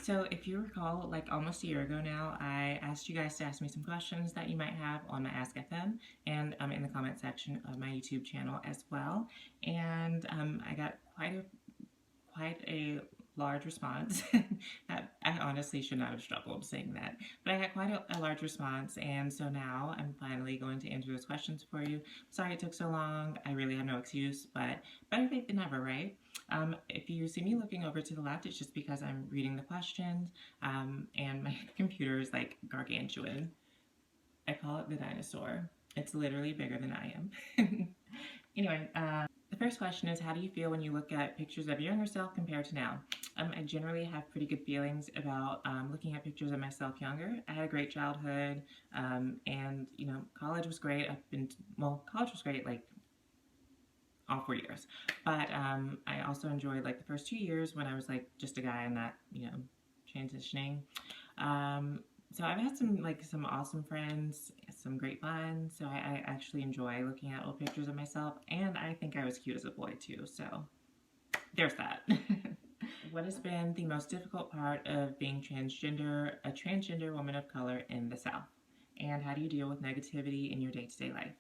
So if you recall, like almost a year ago now, I asked you guys to ask me some questions that you might have on my Ask FM and in the comment section of my YouTube channel as well. And I got quite a large response. I honestly should not have struggled saying that, but I got quite a large response, and so now I'm finally going to answer those questions for you. Sorry it took so long. I really have no excuse, but better late than never, right? If you see me looking over to the left, it's just because I'm reading the questions, and my computer is like gargantuan. I call it the dinosaur. It's literally bigger than I am. Anyway, the first question is, how do you feel when you look at pictures of your younger self compared to now? I generally have pretty good feelings about looking at pictures of myself younger. I had a great childhood, and college was great. College was great, like all 4 years, but I also enjoyed like the first 2 years when I was like just a guy and not transitioning. So I've had some awesome friends, some great fun. So I actually enjoy looking at old pictures of myself, and I think I was cute as a boy too. So there's that. What has been the most difficult part of being a transgender woman of color in the South? And how do you deal with negativity in your day-to-day life?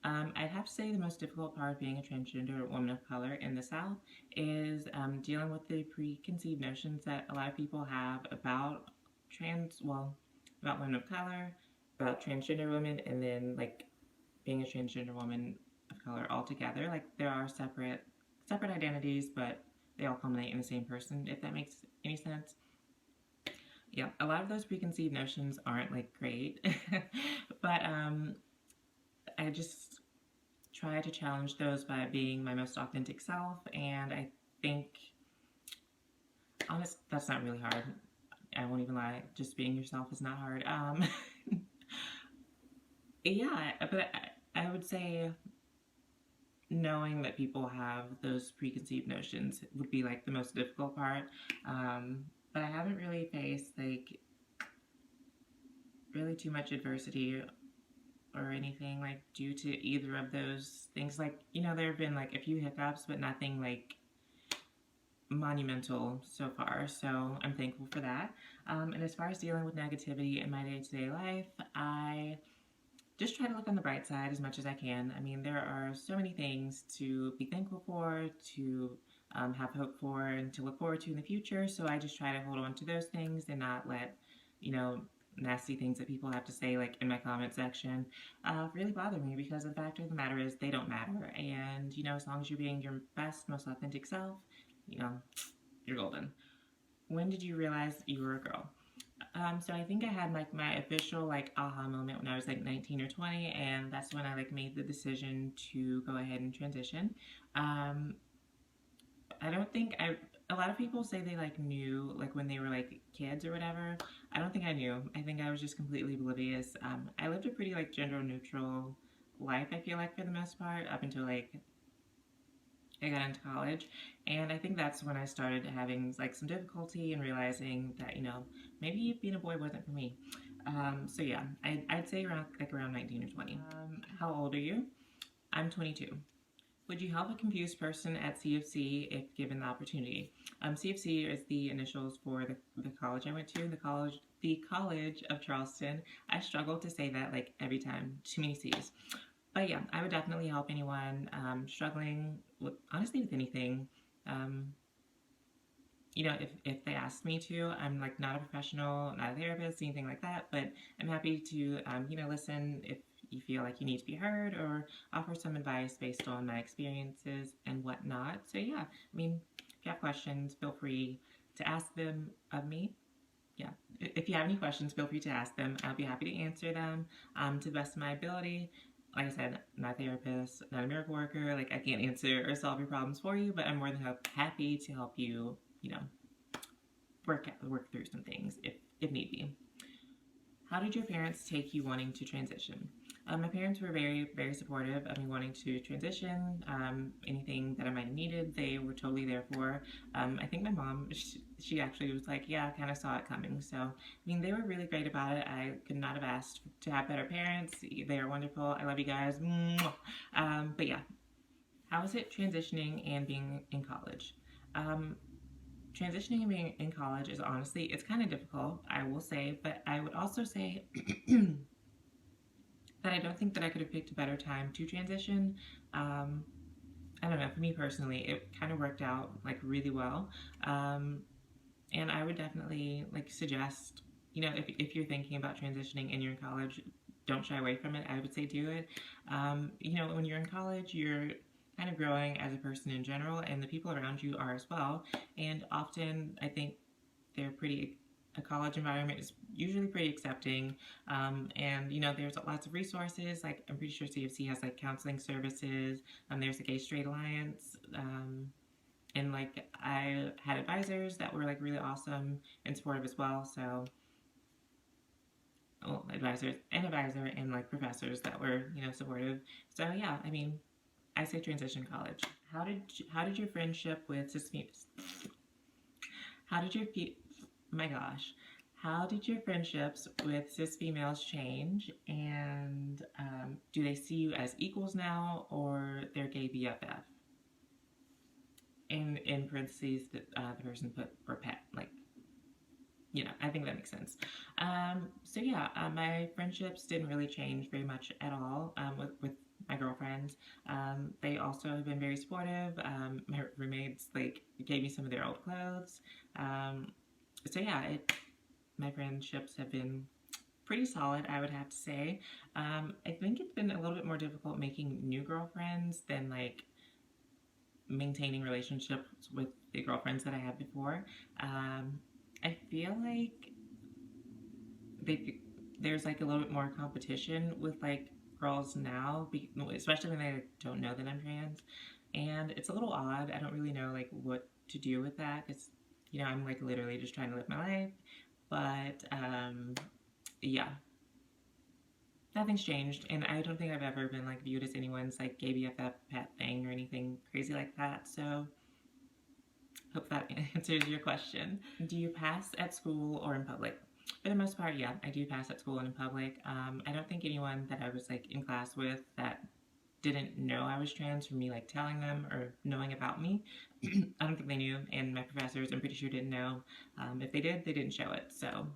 I'd have to say the most difficult part of being a transgender woman of color in the South is dealing with the preconceived notions that a lot of people have about about women of color, about transgender women, and then like being a transgender woman of color altogether. Like there are separate identities, but they all culminate in the same person, if that makes any sense. Yeah, a lot of those preconceived notions aren't like great, but I just try to challenge those by being my most authentic self, and I think, that's not really hard. I won't even lie, just being yourself is not hard. Yeah, but I would say knowing that people have those preconceived notions would be like the most difficult part. But I haven't really faced like really too much adversity or anything like due to either of those things. Like, there have been like a few hiccups, but nothing like monumental so far, so I'm thankful for that. And as far as dealing with negativity in my day-to-day life, I just try to look on the bright side as much as I can. I mean, there are so many things to be thankful for, to have hope for, and to look forward to in the future, so I just try to hold on to those things and not let, nasty things that people have to say, like in my comment section, really bother me, because the fact of the matter is they don't matter. And, as long as you're being your best, most authentic self, you're golden. When did you realize you were a girl? So I think I had like my official like aha moment when I was like 19 or 20, and that's when I like made the decision to go ahead and transition. I don't think a lot of people say they like knew like when they were like kids or whatever. I don't think I knew. I think I was just completely oblivious. I lived a pretty like gender neutral life, I feel like, for the most part, up until like I got into college, and I think that's when I started having like some difficulty and realizing that maybe being a boy wasn't for me. So yeah, I'd say around 19 or 20. How old are you? I'm 22. Would you help a confused person at CFC if given the opportunity? CFC is the initials for the college I went to, the College of Charleston. I struggle to say that like every time, too many C's. But yeah, I would definitely help anyone struggling with, honestly, with anything. If they asked me to. I'm like not a professional, not a therapist, anything like that, but I'm happy to, listen if you feel like you need to be heard, or offer some advice based on my experiences and whatnot. So yeah, I mean, if you have questions, feel free to ask them of me. Yeah, if you have any questions, feel free to ask them. I'll be happy to answer them to the best of my ability. Like I said, I'm not a therapist, not a miracle worker. Like, I can't answer or solve your problems for you, but I'm more than happy to help you, work through some things if need be. How did your parents take you wanting to transition? My parents were very, very supportive of me wanting to transition. Anything that I might have needed, they were totally there for. I think my mom, she actually was like, yeah, I kind of saw it coming. So, I mean, they were really great about it. I could not have asked to have better parents. They are wonderful. I love you guys. But yeah, how was it transitioning and being in college? transitioning and being in college is honestly, it's kind of difficult, I will say, but I would also say that I don't think that I could have picked a better time to transition. Um, I don't know, for me personally, it kind of worked out like really well. Um, and I would definitely like suggest, you know, if you're thinking about transitioning and you're in college, don't shy away from it. I would say do it. You know, when you're in college, you're kind of growing as a person in general, and the people around you are as well. And often, I think they're pretty. A college environment is usually pretty accepting, and you know there's lots of resources. Like I'm pretty sure CFC has like counseling services. There's a Gay Straight Alliance. And like I had advisors that were like really awesome and supportive as well. So, well, advisors and advisor and like professors that were, you know, supportive. So yeah, I mean, I say transition college. How did your friendship with cis how did your my gosh, how did your friendships with cis females change, and do they see you as equals now or their gay BFF? In parentheses, the person put for pet, like, you know, I think that makes sense. So yeah, my friendships didn't really change very much at all with my girlfriends. They also have been very supportive. My roommates like gave me some of their old clothes. So yeah, my friendships have been pretty solid, I would have to say. I think it's been a little bit more difficult making new girlfriends than like maintaining relationships with the girlfriends that I had before. I feel like there's like a little bit more competition with like girls now, especially when they don't know that I'm trans, and it's a little odd. I don't really know like what to do with that because you know I'm like literally just trying to live my life, but yeah, nothing's changed, and I don't think I've ever been like viewed as anyone's like gay BFF pet thing or anything crazy like that. So hope that answers your question. Do you pass at school or in public? For the most part, yeah, I do pass at school and in public. I don't think anyone that I was like in class with that didn't know I was trans from me like telling them or knowing about me. I don't think they knew, and my professors I'm pretty sure didn't know. If they did, they didn't show it. So